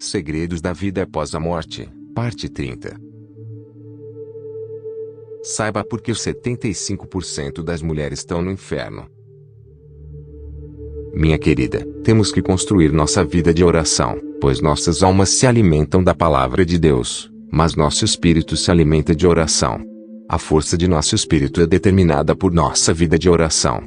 Segredos da vida após a morte, parte 30. Saiba por que os 75% das mulheres estão no inferno. Minha querida, temos que construir nossa vida de oração, pois nossas almas se alimentam da palavra de Deus, mas nosso espírito se alimenta de oração. A força de nosso espírito é determinada por nossa vida de oração.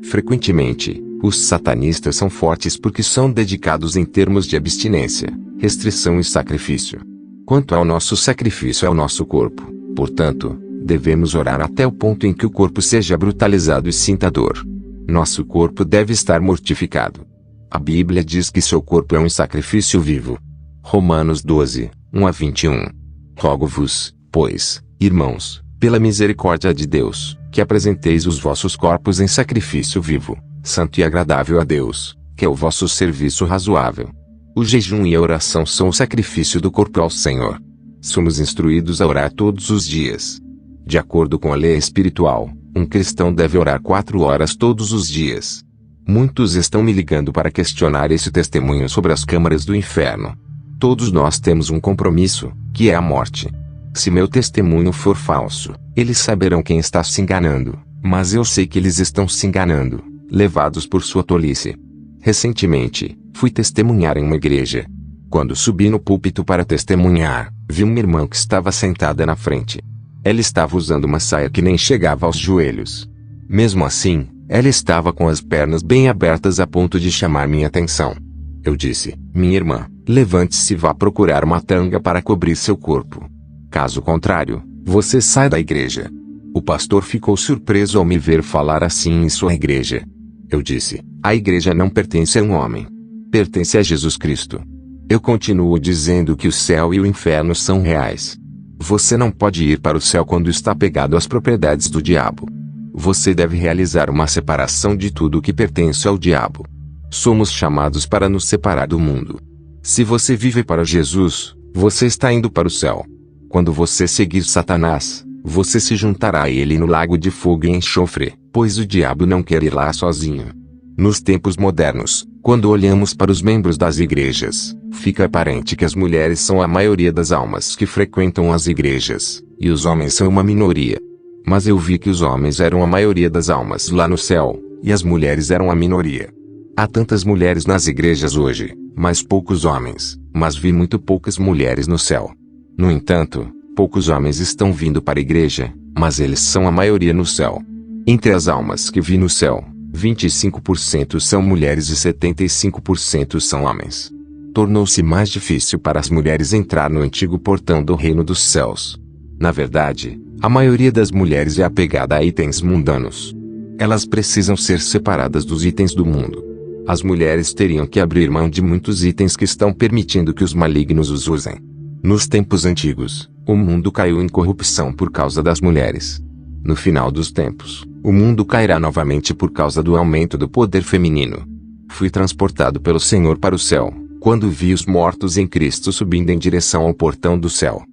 Frequentemente, os satanistas são fortes porque são dedicados em termos de abstinência, restrição e sacrifício. Quanto ao nosso sacrifício é o nosso corpo, portanto, devemos orar até o ponto em que o corpo seja brutalizado e sinta dor. Nosso corpo deve estar mortificado. A Bíblia diz que seu corpo é um sacrifício vivo. Romanos 12, 1-21. Rogo-vos, pois, irmãos, pela misericórdia de Deus, que apresenteis os vossos corpos em sacrifício vivo, santo e agradável a Deus, que é o vosso serviço razoável. O jejum e a oração são o sacrifício do corpo ao Senhor. Somos instruídos a orar todos os dias. De acordo com a lei espiritual, um cristão deve orar 4 horas todos os dias. Muitos estão me ligando para questionar esse testemunho sobre as câmaras do inferno. Todos nós temos um compromisso, que é a morte. Se meu testemunho for falso, eles saberão quem está se enganando, mas eu sei que eles estão se enganando, levados por sua tolice. Recentemente, fui testemunhar em uma igreja. Quando subi no púlpito para testemunhar, vi uma irmã que estava sentada na frente. Ela estava usando uma saia que nem chegava aos joelhos. Mesmo assim, ela estava com as pernas bem abertas a ponto de chamar minha atenção. Eu disse: minha irmã, levante-se e vá procurar uma tanga para cobrir seu corpo. Caso contrário, você sai da igreja. O pastor ficou surpreso ao me ver falar assim em sua igreja. Eu disse: a igreja não pertence a um homem. Pertence a Jesus Cristo. Eu continuo dizendo que o céu e o inferno são reais. Você não pode ir para o céu quando está apegado às propriedades do diabo. Você deve realizar uma separação de tudo o que pertence ao diabo. Somos chamados para nos separar do mundo. Se você vive para Jesus, você está indo para o céu. Quando você seguir Satanás, você se juntará a ele no lago de fogo e enxofre, pois o diabo não quer ir lá sozinho. Nos tempos modernos, quando olhamos para os membros das igrejas, fica aparente que as mulheres são a maioria das almas que frequentam as igrejas, e os homens são uma minoria. Mas eu vi que os homens eram a maioria das almas lá no céu, e as mulheres eram a minoria. Há tantas mulheres nas igrejas hoje, mas poucos homens, mas vi muito poucas mulheres no céu. No entanto, poucos homens estão vindo para a igreja, mas eles são a maioria no céu. Entre as almas que vi no céu, 25% são mulheres e 75% são homens. Tornou-se mais difícil para as mulheres entrar no antigo portão do reino dos céus. Na verdade, a maioria das mulheres é apegada a itens mundanos. Elas precisam ser separadas dos itens do mundo. As mulheres teriam que abrir mão de muitos itens que estão permitindo que os malignos os usem. Nos tempos antigos, o mundo caiu em corrupção por causa das mulheres. No final dos tempos, o mundo cairá novamente por causa do aumento do poder feminino. Fui transportado pelo Senhor para o céu, quando vi os mortos em Cristo subindo em direção ao portão do céu.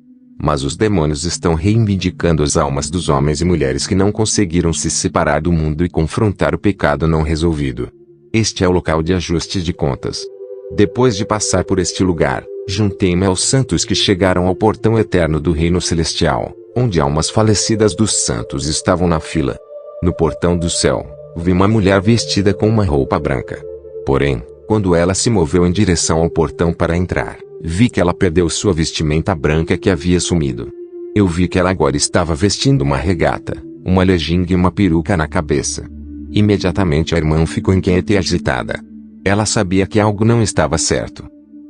Mas os demônios estão reivindicando as almas dos homens e mulheres que não conseguiram se separar do mundo e confrontar o pecado não resolvido. Este é o local de ajuste de contas. Depois de passar por este lugar, juntei-me aos santos que chegaram ao portão eterno do reino celestial, onde almas falecidas dos santos estavam na fila. No portão do céu, vi uma mulher vestida com uma roupa branca. Porém, quando ela se moveu em direção ao portão para entrar, vi que ela perdeu sua vestimenta branca que havia sumido. Eu vi que ela agora estava vestindo uma regata, uma legging e uma peruca na cabeça. Imediatamente a irmã ficou inquieta e agitada. Ela sabia que algo não estava certo.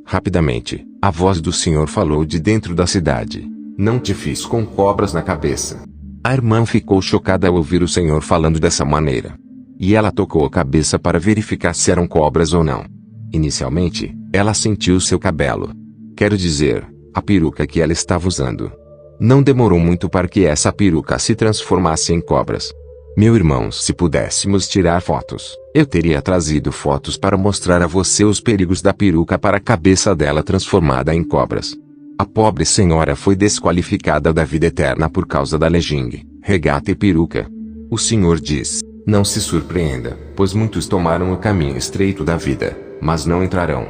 Rapidamente, a voz do Senhor falou de dentro da cidade: não te fiz com cobras na cabeça. A irmã ficou chocada ao ouvir o Senhor falando dessa maneira. E ela tocou a cabeça para verificar se eram cobras ou não. Inicialmente, ela sentiu seu cabelo. Quero dizer, a peruca que ela estava usando. Não demorou muito para que essa peruca se transformasse em cobras. Meu irmão, se pudéssemos tirar fotos, eu teria trazido fotos para mostrar a você os perigos da peruca para a cabeça dela transformada em cobras. A pobre senhora foi desqualificada da vida eterna por causa da legging, regata e peruca. O Senhor diz: não se surpreenda, pois muitos tomaram o caminho estreito da vida, mas não entrarão.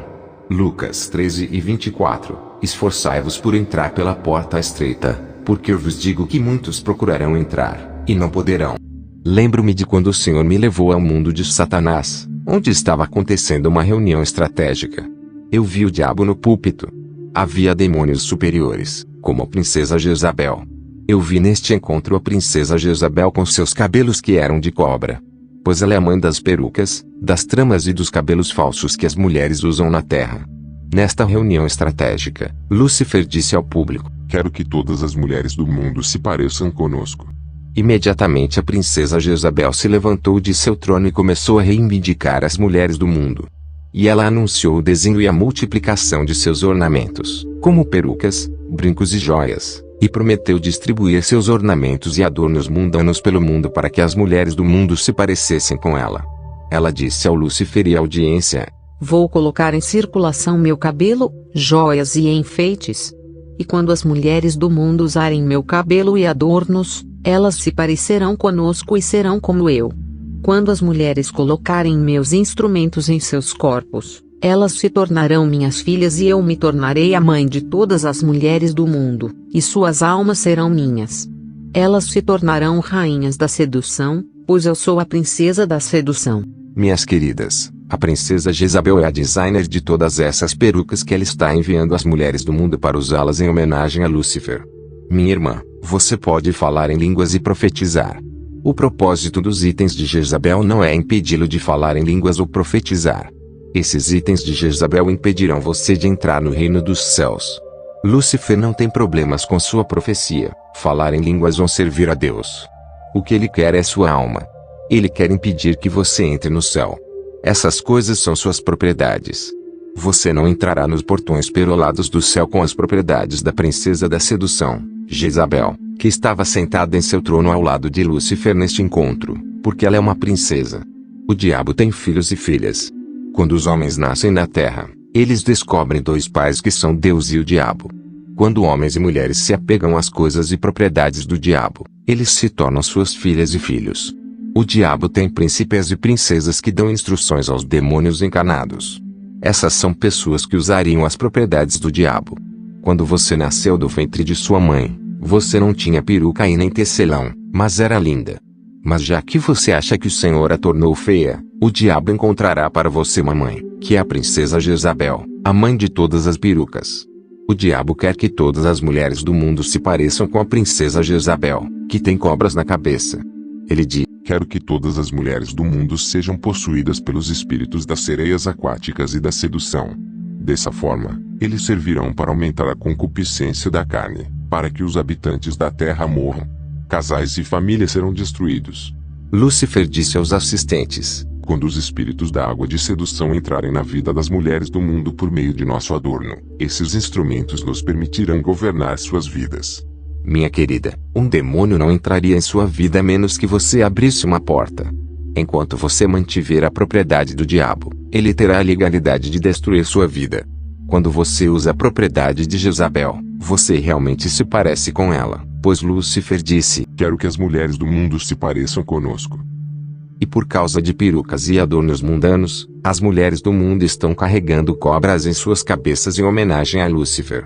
Lucas 13:24. Esforçai-vos por entrar pela porta estreita, porque eu vos digo que muitos procurarão entrar, e não poderão. Lembro-me de quando o Senhor me levou ao mundo de Satanás, onde estava acontecendo uma reunião estratégica. Eu vi o diabo no púlpito. Havia demônios superiores, como a princesa Jezabel. Eu vi neste encontro a princesa Jezabel com seus cabelos que eram de cobra. Pois ela é a mãe das perucas, das tramas e dos cabelos falsos que as mulheres usam na terra. Nesta reunião estratégica, Lúcifer disse ao público: quero que todas as mulheres do mundo se pareçam conosco. Imediatamente a princesa Jezabel se levantou de seu trono e começou a reivindicar as mulheres do mundo. E ela anunciou o desenho e a multiplicação de seus ornamentos, como perucas, brincos e joias, e prometeu distribuir seus ornamentos e adornos mundanos pelo mundo para que as mulheres do mundo se parecessem com ela. Ela disse ao Lúcifer e à audiência: vou colocar em circulação meu cabelo, joias e enfeites. E quando as mulheres do mundo usarem meu cabelo e adornos, elas se parecerão conosco e serão como eu. Quando as mulheres colocarem meus instrumentos em seus corpos, elas se tornarão minhas filhas e eu me tornarei a mãe de todas as mulheres do mundo, e suas almas serão minhas. Elas se tornarão rainhas da sedução, pois eu sou a princesa da sedução. Minhas queridas, a princesa Jezabel é a designer de todas essas perucas que ela está enviando às mulheres do mundo para usá-las em homenagem a Lúcifer. Minha irmã, você pode falar em línguas e profetizar. O propósito dos itens de Jezabel não é impedi-lo de falar em línguas ou profetizar. Esses itens de Jezabel impedirão você de entrar no reino dos céus. Lúcifer não tem problemas com sua profecia, falar em línguas ou servir a Deus. O que ele quer é sua alma. Ele quer impedir que você entre no céu. Essas coisas são suas propriedades. Você não entrará nos portões perolados do céu com as propriedades da princesa da sedução, Jezabel, que estava sentada em seu trono ao lado de Lúcifer neste encontro, porque ela é uma princesa. O diabo tem filhos e filhas. Quando os homens nascem na terra, eles descobrem dois pais que são Deus e o diabo. Quando homens e mulheres se apegam às coisas e propriedades do diabo, eles se tornam suas filhas e filhos. O diabo tem príncipes e princesas que dão instruções aos demônios encarnados. Essas são pessoas que usariam as propriedades do diabo. Quando você nasceu do ventre de sua mãe, você não tinha peruca e nem tecelão, mas era linda. Mas já que você acha que o Senhor a tornou feia, o diabo encontrará para você uma mãe, que é a princesa Jezabel, a mãe de todas as perucas. O diabo quer que todas as mulheres do mundo se pareçam com a princesa Jezabel, que tem cobras na cabeça. Ele diz: quero que todas as mulheres do mundo sejam possuídas pelos espíritos das sereias aquáticas e da sedução. Dessa forma, eles servirão para aumentar a concupiscência da carne, para que os habitantes da terra morram. Casais e famílias serão destruídos. Lúcifer disse aos assistentes: quando os espíritos da água de sedução entrarem na vida das mulheres do mundo por meio de nosso adorno, esses instrumentos nos permitirão governar suas vidas. Minha querida, um demônio não entraria em sua vida a menos que você abrisse uma porta. Enquanto você mantiver a propriedade do diabo, ele terá a legalidade de destruir sua vida. Quando você usa a propriedade de Jezabel, você realmente se parece com ela, pois Lúcifer disse: quero que as mulheres do mundo se pareçam conosco. E por causa de perucas e adornos mundanos, as mulheres do mundo estão carregando cobras em suas cabeças em homenagem a Lúcifer.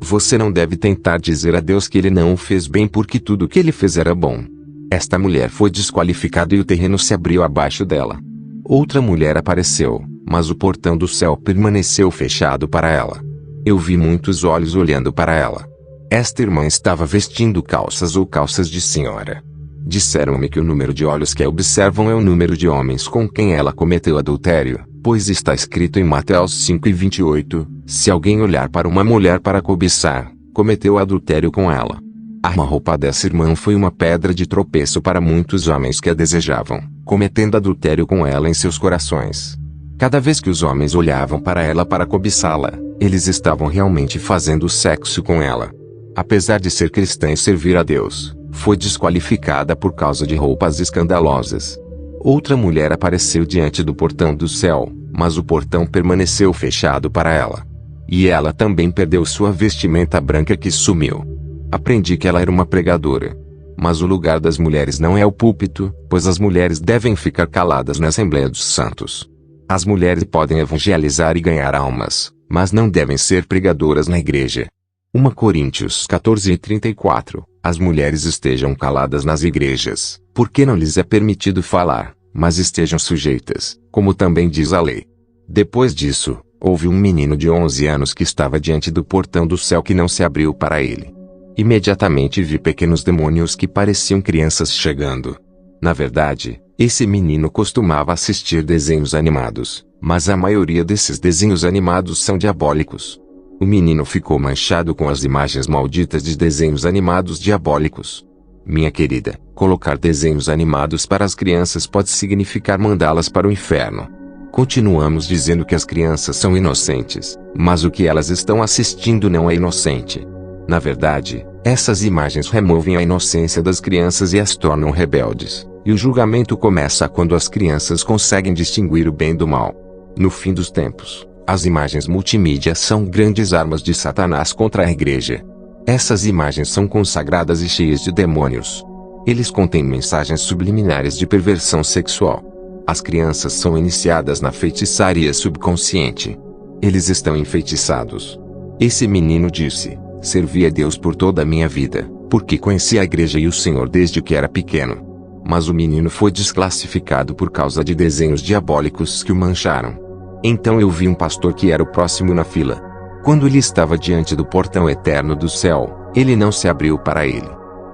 Você não deve tentar dizer a Deus que ele não o fez bem porque tudo o que ele fez era bom. Esta mulher foi desqualificada e o terreno se abriu abaixo dela. Outra mulher apareceu, mas o portão do céu permaneceu fechado para ela. Eu vi muitos olhos olhando para ela. Esta irmã estava vestindo calças ou calças de senhora. Disseram-me que o número de olhos que a observam é o número de homens com quem ela cometeu adultério, pois está escrito em Mateus 5:28, se alguém olhar para uma mulher para cobiçar, cometeu adultério com ela. A roupa dessa irmã foi uma pedra de tropeço para muitos homens que a desejavam, cometendo adultério com ela em seus corações. Cada vez que os homens olhavam para ela para cobiçá-la, eles estavam realmente fazendo sexo com ela. Apesar de ser cristã e servir a Deus, foi desqualificada por causa de roupas escandalosas. Outra mulher apareceu diante do portão do céu, mas o portão permaneceu fechado para ela. E ela também perdeu sua vestimenta branca que sumiu. Aprendi que ela era uma pregadora. Mas o lugar das mulheres não é o púlpito, pois as mulheres devem ficar caladas na Assembleia dos Santos. As mulheres podem evangelizar e ganhar almas, mas não devem ser pregadoras na igreja. 1 Coríntios 14:34. As mulheres estejam caladas nas igrejas, porque não lhes é permitido falar, mas estejam sujeitas, como também diz a lei. Depois disso, houve um menino de 11 anos que estava diante do portão do céu que não se abriu para ele. Imediatamente vi pequenos demônios que pareciam crianças chegando. Na verdade, esse menino costumava assistir desenhos animados, mas a maioria desses desenhos animados são diabólicos. O menino ficou manchado com as imagens malditas de desenhos animados diabólicos. Minha querida, colocar desenhos animados para as crianças pode significar mandá-las para o inferno. Continuamos dizendo que as crianças são inocentes, mas o que elas estão assistindo não é inocente. Na verdade, essas imagens removem a inocência das crianças e as tornam rebeldes, e o julgamento começa quando as crianças conseguem distinguir o bem do mal. No fim dos tempos, as imagens multimídia são grandes armas de Satanás contra a igreja. Essas imagens são consagradas e cheias de demônios. Eles contêm mensagens subliminares de perversão sexual. As crianças são iniciadas na feitiçaria subconsciente. Eles estão enfeitiçados. Esse menino disse: servi a Deus por toda a minha vida, porque conheci a igreja e o Senhor desde que era pequeno. Mas o menino foi desclassificado por causa de desenhos diabólicos que o mancharam. Então eu vi um pastor que era o próximo na fila. Quando ele estava diante do portão eterno do céu, ele não se abriu para ele.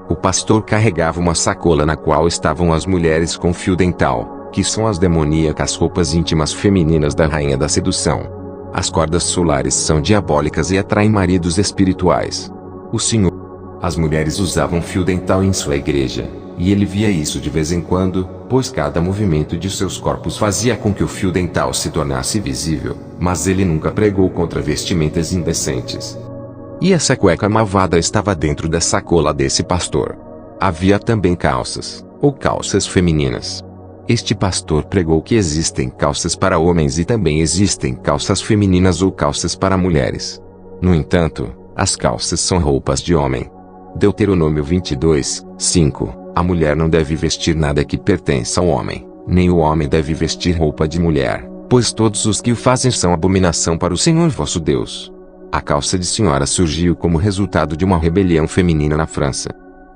O pastor carregava uma sacola na qual estavam as mulheres com fio dental, que são as demoníacas roupas íntimas femininas da rainha da sedução. As cordas solares são diabólicas e atraem maridos espirituais. O Senhor. As mulheres usavam fio dental em sua igreja, e ele via isso de vez em quando, pois cada movimento de seus corpos fazia com que o fio dental se tornasse visível, mas ele nunca pregou contra vestimentas indecentes. E essa cueca malvada estava dentro da sacola desse pastor. Havia também calças, ou calças femininas. Este pastor pregou que existem calças para homens e também existem calças femininas ou calças para mulheres. No entanto, as calças são roupas de homem. Deuteronômio 22:5. A mulher não deve vestir nada que pertença ao homem, nem o homem deve vestir roupa de mulher, pois todos os que o fazem são abominação para o Senhor vosso Deus. A calça de senhora surgiu como resultado de uma rebelião feminina na França.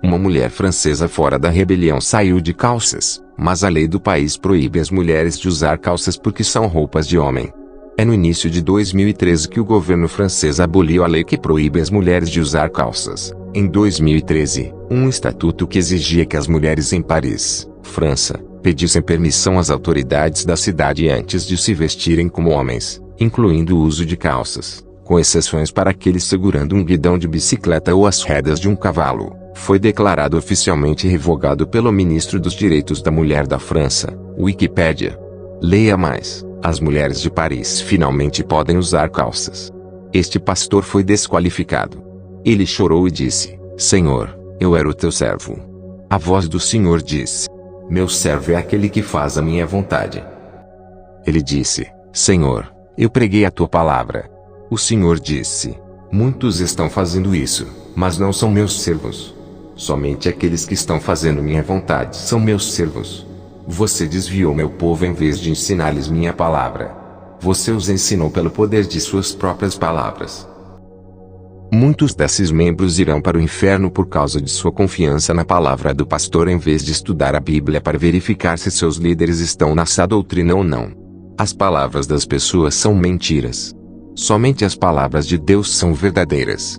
Uma mulher francesa fora da rebelião saiu de calças, mas a lei do país proíbe as mulheres de usar calças porque são roupas de homem. É no início de 2013 que o governo francês aboliu a lei que proíbe as mulheres de usar calças. Em 2013, um estatuto que exigia que as mulheres em Paris, França, pedissem permissão às autoridades da cidade antes de se vestirem como homens, incluindo o uso de calças, com exceções para aqueles segurando um guidão de bicicleta ou as rédeas de um cavalo, foi declarado oficialmente revogado pelo ministro dos Direitos da Mulher da França, Wikipédia. Leia mais. As mulheres de Paris finalmente podem usar calças. Este pastor foi desqualificado. Ele chorou e disse: Senhor, eu era o teu servo. A voz do Senhor disse: meu servo é aquele que faz a minha vontade. Ele disse: Senhor, eu preguei a tua palavra. O Senhor disse: muitos estão fazendo isso, mas não são meus servos. Somente aqueles que estão fazendo minha vontade são meus servos. Você desviou meu povo em vez de ensinar-lhes minha palavra. Você os ensinou pelo poder de suas próprias palavras. Muitos desses membros irão para o inferno por causa de sua confiança na palavra do pastor em vez de estudar a Bíblia para verificar se seus líderes estão na sã doutrina ou não. As palavras das pessoas são mentiras. Somente as palavras de Deus são verdadeiras.